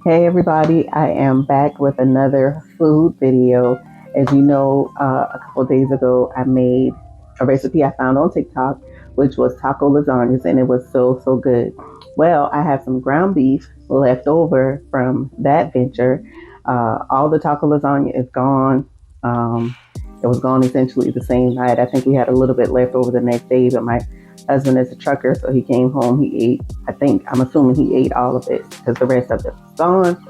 Hey everybody, I am back with another food video. As you know, a couple of days ago I made a recipe I found on TikTok, which was taco lasagnas, and it was so good. Well, I have some ground beef left over from that venture. All the taco lasagna is gone. Um, it was gone essentially the same night. I think we had a little bit left over the next day, but my husband is a trucker, so he came home. He ate, I'm assuming he ate all of it because the rest of it was gone.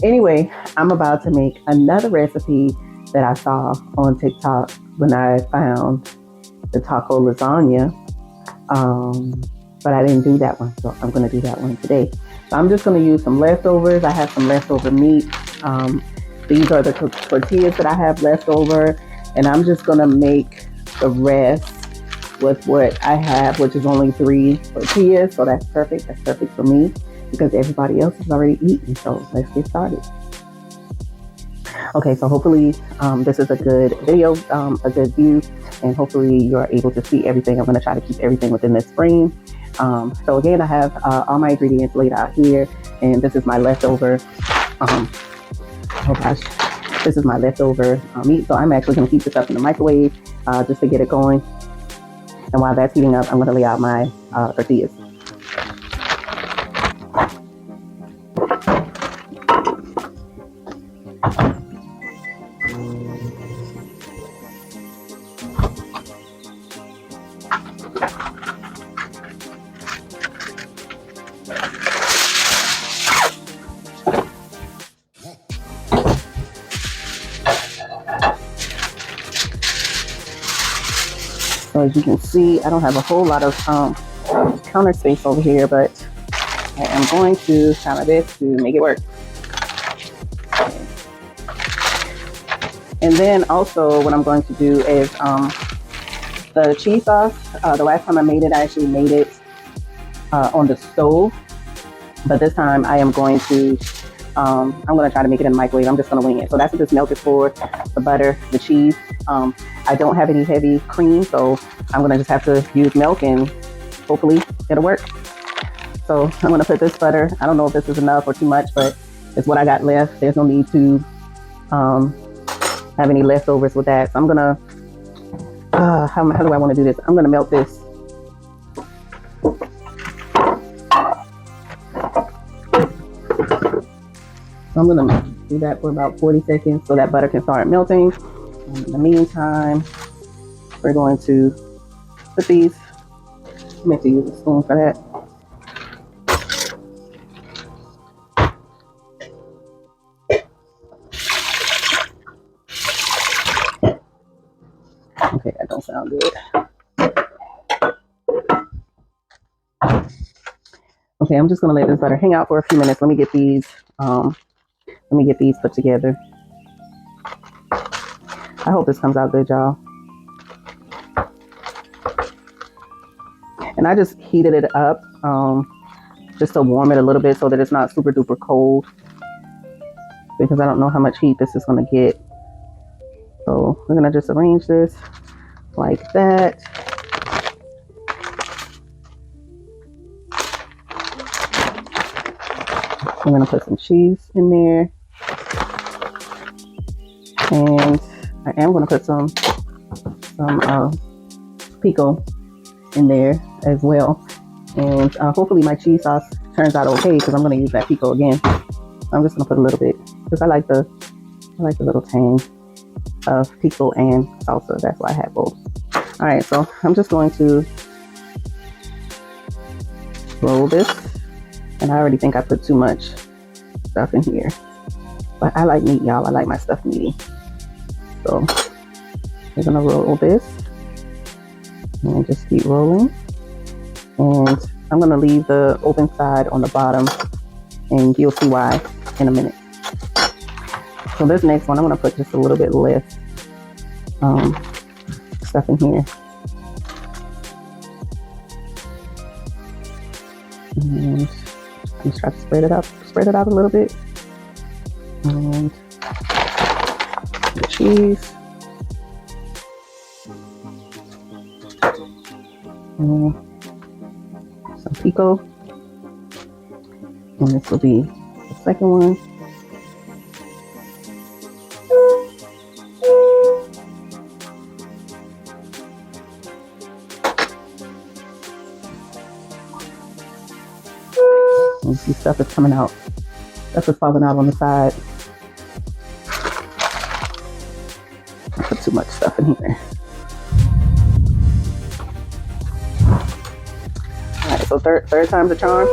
Anyway, I'm about to make another recipe that I saw on TikTok when I found the taco lasagna. But I didn't do that one, so I'm going to do that one today. So I'm just going to use some leftovers. I have some leftover meat. Um, these are the tortillas that I have left over, and I'm just going to make the rest with what I have, which is only 3 tortillas. So that's perfect. That's perfect for me because everybody else is already eating. So let's get started. Okay, so hopefully this is a good video, a good view, and hopefully you're able to see everything. I'm going to try to keep everything within this frame. So again, I have all my ingredients laid out here, and this is my leftover, oh gosh, this is my leftover meat. So I'm actually going to keep this up in the microwave just to get it going. And while that's heating up, I'm going to lay out my tortillas. So as you can see, I don't have a whole lot of counter space over here, but I am going to try my best to make it work. And then also what I'm going to do is the cheese sauce. The last time I made it, I actually made it on the stove, but this time I am going to I'm going to try to make it in the microwave. I'm just going to wing it. So that's what this milk is for, the butter, the cheese. I don't have any heavy cream, so I'm going to just have to use milk and hopefully it'll work. So I'm going to put this butter. I don't know if this is enough or too much, but it's what I got left. There's no need to have any leftovers with that. So I'm going to, how do I want to do this? I'm going to melt this. So I'm going to do that for about 40 seconds so that butter can start melting. In the meantime, we're going to put these, I meant to use a spoon for that. Okay, that don't sound good. Okay, I'm just gonna let this butter hang out for a few minutes. Let me get these put together. I hope this comes out good, y'all. And I just heated it up just to warm it a little bit so that it's not super duper cold, because I don't know how much heat this is gonna get. So we're gonna just arrange this like that. I'm gonna put some cheese in there, and I am gonna put some pico in there as well. And hopefully my cheese sauce turns out okay, because I'm gonna use that pico again. I'm just gonna put a little bit because I like the little tang of pico and salsa. That's why I have both. All right, so I'm just going to roll this, and I already think I put too much stuff in here, but I like meat, y'all. I like my stuff meaty. So we're gonna roll this and just keep rolling, and I'm gonna leave the open side on the bottom, and you'll see why in a minute. So this next one, I'm gonna put just a little bit less stuff in here. And I'm just trying to spread it out a little bit. And the cheese. And some pico. And this will be the second one. And you see stuff is coming out. Stuff is falling out on the side. I put too much stuff in here. Alright, so third time's a charm.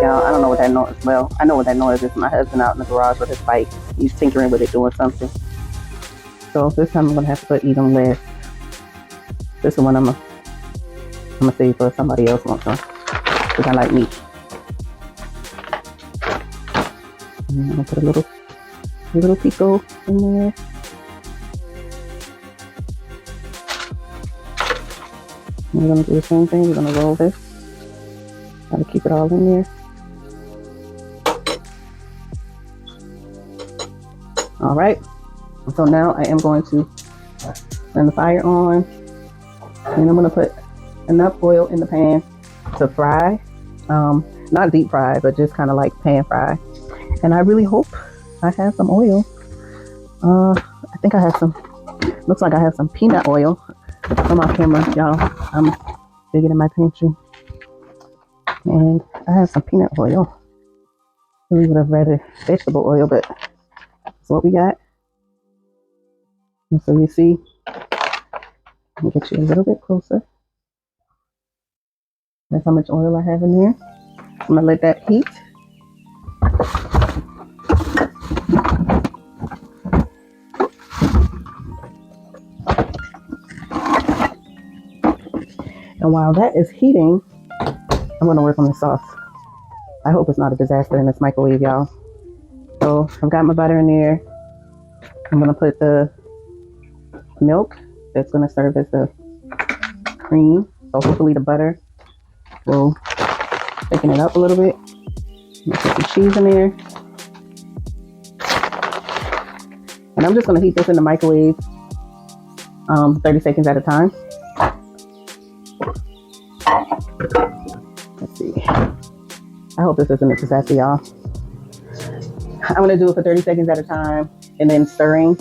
Y'all, I don't know what that noise, well, I know what that noise is. My husband out in the garage with his bike. He's tinkering with it, doing something. So this time I'm gonna have to put even less. This is one I'm gonna save for somebody else wants some, because I like meat. And I'm gonna put a little pico in there. And we're gonna do the same thing. We're gonna roll this. Try to keep it all in there. All right. So now I am going to turn the fire on, and I'm gonna put enough oil in the pan to fry. Not deep fry, but just kind of like pan fry. And I really hope I have some oil. I think I have some, looks like I have some peanut oil on my camera, y'all. I'm digging in my pantry. And I have some peanut oil. We would have rather vegetable oil, but that's what we got. And so you see, let me get you a little bit closer. That's how much oil I have in there. I'm gonna let that heat. And while that is heating, I'm gonna work on the sauce. I hope it's not a disaster in this microwave, y'all. So I've got my butter in there. I'm gonna put the milk that's gonna serve as the cream. So hopefully the butter will thicken it up a little bit. I'm gonna put some cheese in there. And I'm just gonna heat this in the microwave 30 seconds at a time. Let's see. I hope this isn't a disaster, y'all. I'm gonna do it for 30 seconds at a time and then stirring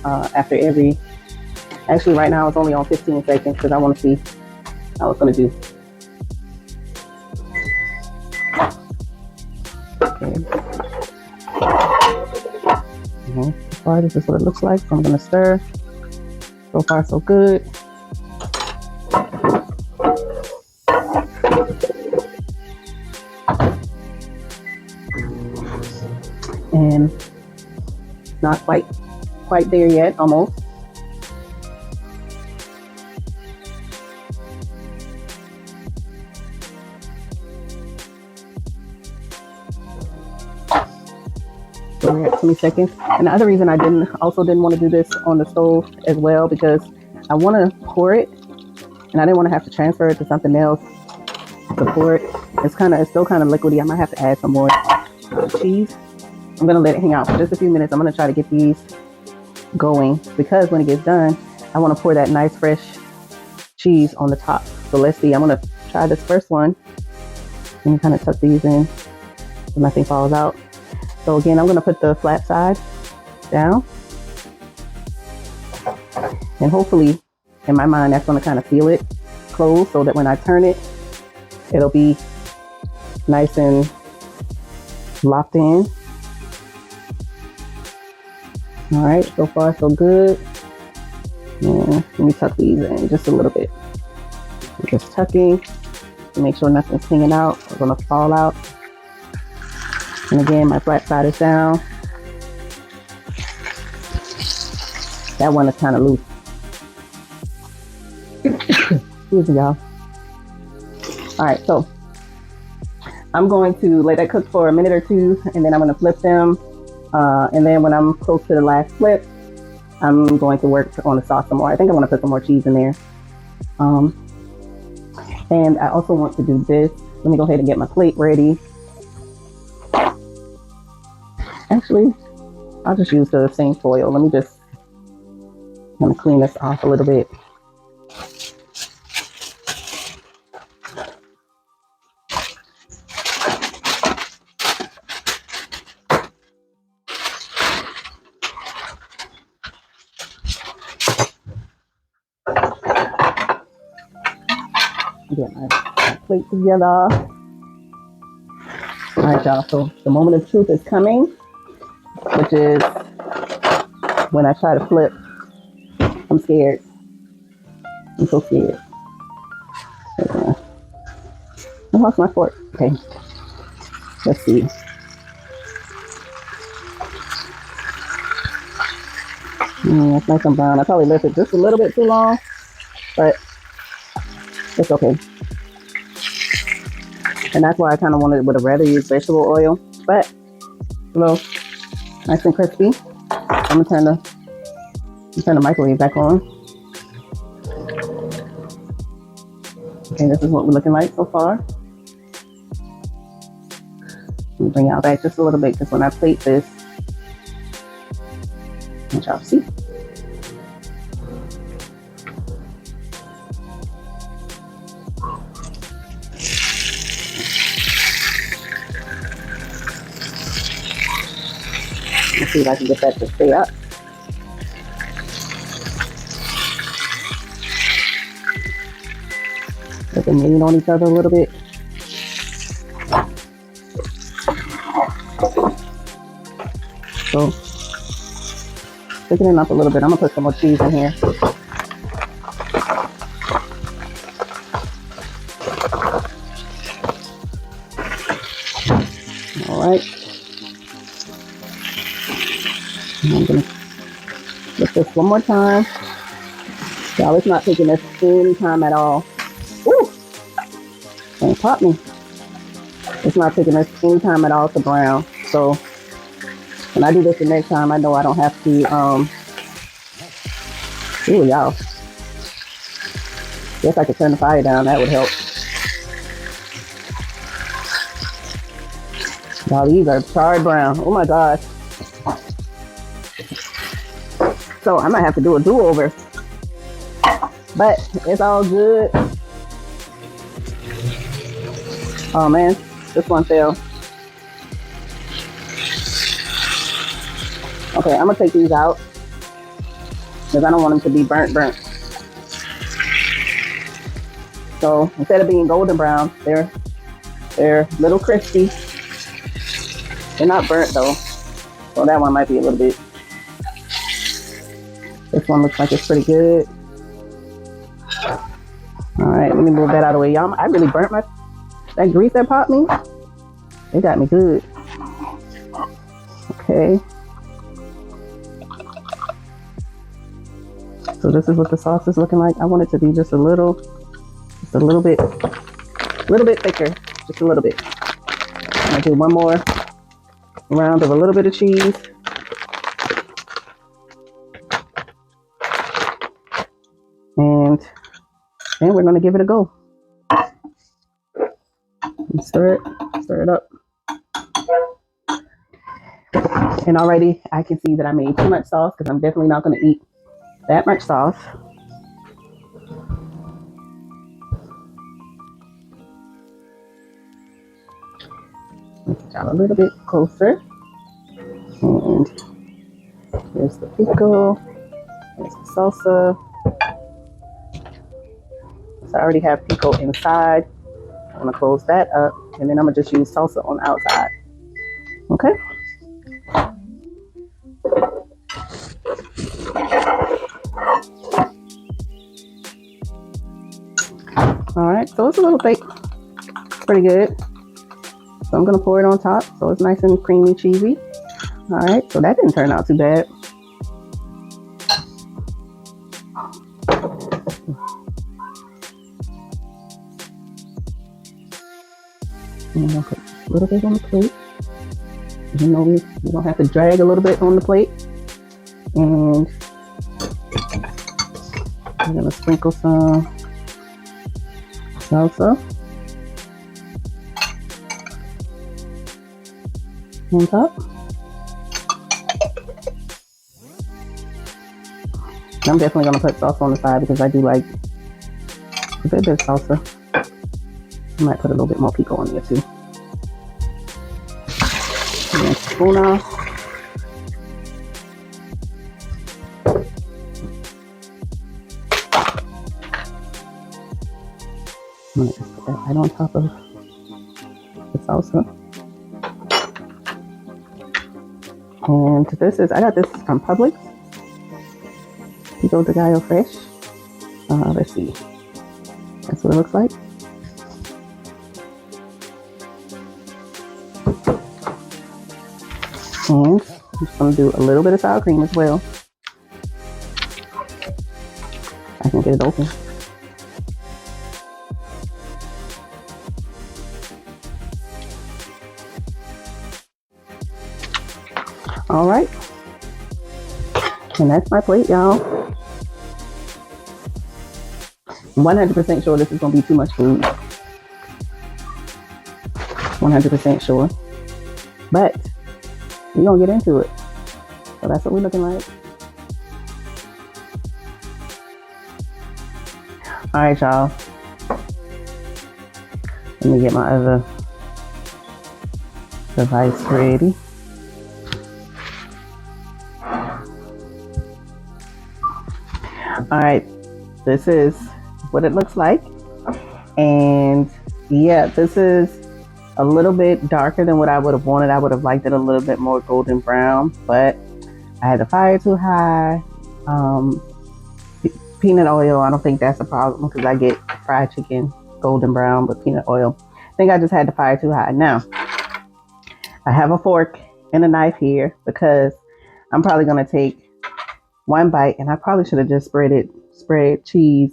after every, actually right now it's only on 15 seconds because I wanna see how it's gonna do. Okay. So far, this is what it looks like. So I'm gonna stir. So far, so good. And not quite there yet, almost. So we're at 20 seconds. And the other reason I also didn't want to do this on the stove as well, because I want to pour it and I didn't want to have to transfer it to something else to pour it. It's still kind of liquidy. I might have to add some more cheese. I'm gonna let it hang out for just a few minutes. I'm gonna try to get these going because when it gets done, I want to pour that nice fresh cheese on the top. So let's see. I'm gonna try this first one and kind of tuck these in so nothing falls out. So again, I'm gonna put the flat side down, and hopefully, in my mind, that's gonna kind of feel it close so that when I turn it, it'll be nice and locked in. All right, so far so good. And let me tuck these in just a little bit. I'm just tucking to make sure nothing's hanging out or gonna fall out. And again, my flat side is down. That one is kind of loose. Excuse me, y'all. All right, so I'm going to let that cook for a minute or two, and then I'm gonna flip them. And then when I'm close to the last flip, I'm going to work on the sauce some more. I think I want to put some more cheese in there. And I also want to do this. Let me go ahead and get my plate ready. Actually, I'll just use the same foil. Let me just kind of clean this off a little bit. get my plate together. All right, y'all. So the moment of truth is coming, which is when I try to flip. I'm scared. I'm so scared. I lost my fork. Okay. Let's see. It's nice and brown. I probably left it just a little bit too long, but it's okay. And that's why I kind of would have rather used vegetable oil, but a little nice and crispy. I'm gonna turn the microwave back on. Okay, this is what we're looking like so far. Let me bring y'all back just a little bit because when I plate this, I want y'all to see. Let's see if I can get that to stay up. Let them lean on each other a little bit. So, thickening up a little bit. I'm gonna put some more cheese in here. All right. And I'm gonna flip this one more time. Y'all, it's not taking us any time at all. Ooh, ain't popped me. It's not taking us any time at all to brown. So when I do this the next time, I know I don't have to, ooh, y'all. Guess I could turn the fire down. That would help. Y'all, these are charred brown. Oh my gosh. So I might have to do a do-over. But it's all good. Oh man, this one fell. Okay, I'm gonna take these out because I don't want them to be burnt. So instead of being golden brown, they're a little crispy. They're not burnt though. So that one might be a little bit. This one looks like it's pretty good. All right, let me move that out of the way. Y'all, I really burnt that grease that popped me. It got me good. Okay. So this is what the sauce is looking like. I want it to be just a little bit thicker, just a little bit. I'm gonna do one more round of a little bit of cheese. And then we're gonna give it a go. And stir it up. And already I can see that I made too much sauce because I'm definitely not gonna eat that much sauce. Let's get a little bit closer. And here's the pico. Here's the salsa. So I already have pico inside. I'm gonna close that up, and then I'm gonna just use salsa on the outside. Okay. All right, so it's a little thick, pretty good. So I'm gonna pour it on top, so it's nice and creamy, cheesy. All right, so that didn't turn out too bad. I'm gonna put a little bit on the plate. You know, we don't have to drag a little bit on the plate. And I'm gonna sprinkle some salsa on top. I'm definitely gonna put salsa on the side because I do like a bit of salsa. I might put a little bit more pico on there too. And spoon off. I'm gonna just put that right on top of the salsa. And this is, I got this from Publix. Pico de Gallo Fresh. Let's see. That's what it looks like. And I'm just gonna do a little bit of sour cream as well. I can get it open. All right. And that's my plate, y'all. 100% sure this is gonna be too much food. 100% sure. But we're gonna get into it. So that's what we're looking like. All right, y'all. Let me get my other device ready. All right, this is what it looks like. And yeah, this is a little bit darker than what I would have wanted. I would have liked it a little bit more golden brown, but I had the fire too high. Peanut oil, I don't think that's a problem because I get fried chicken golden brown with peanut oil. I think I just had the fire too high. Now, I have a fork and a knife here because I'm probably going to take one bite, and I probably should have just spread cheese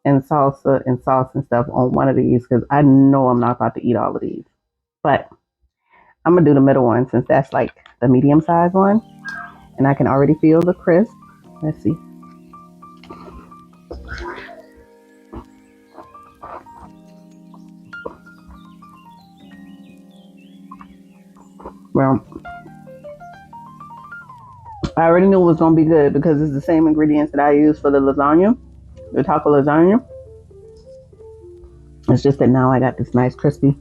and salsa and sauce and stuff on one of these because I know I'm not about to eat all of these. But I'm gonna do the middle one since that's like the medium size one, and I can already feel the crisp. Let's see. Well, I already knew it was gonna be good because it's the same ingredients that I use for the lasagna, the taco lasagna. It's just that now I got this nice crispy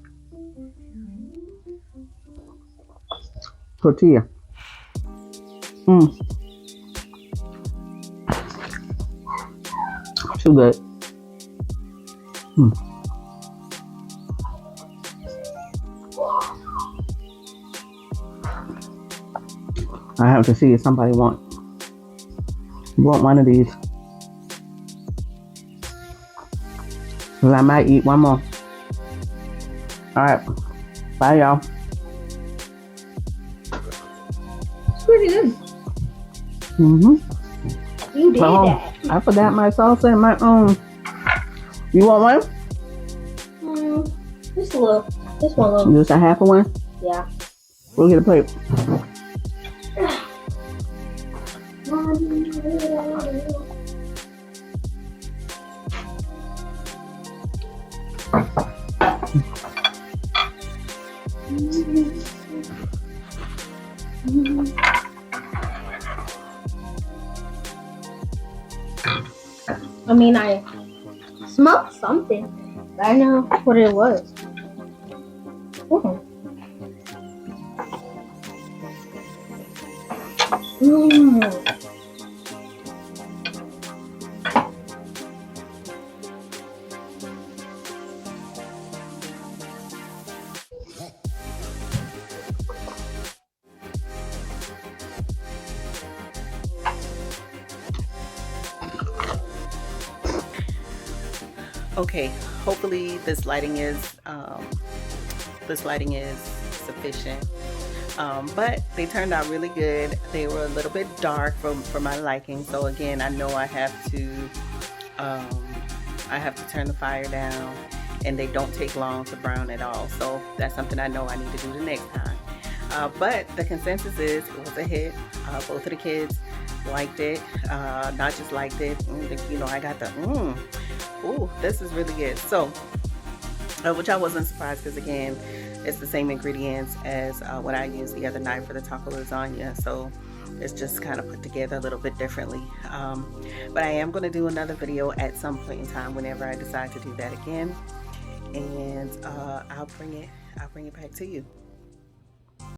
tortilla. Too good. I have to see if somebody want one of these. Cause I might eat one more. All right, bye y'all. It's pretty good. You did that. I forgot my salsa and my You want one? Just a little. Just one little. Just a half of one? Yeah. We'll get a plate. I mean, I smelled something, but I know what it was. Okay, hopefully this lighting is sufficient. But they turned out really good. They were a little bit dark for my liking. So again, I know I have to turn the fire down, and they don't take long to brown at all. So that's something I know I need to do the next time. But the consensus is it was a hit. Both of the kids liked it. Not just liked it. I got the ooh, this is really good. So, which I wasn't surprised because again, it's the same ingredients as what I used the other night for the taco lasagna. So it's just kind of put together a little bit differently. But I am going to do another video at some point in time whenever I decide to do that again, and I'll bring it back to you.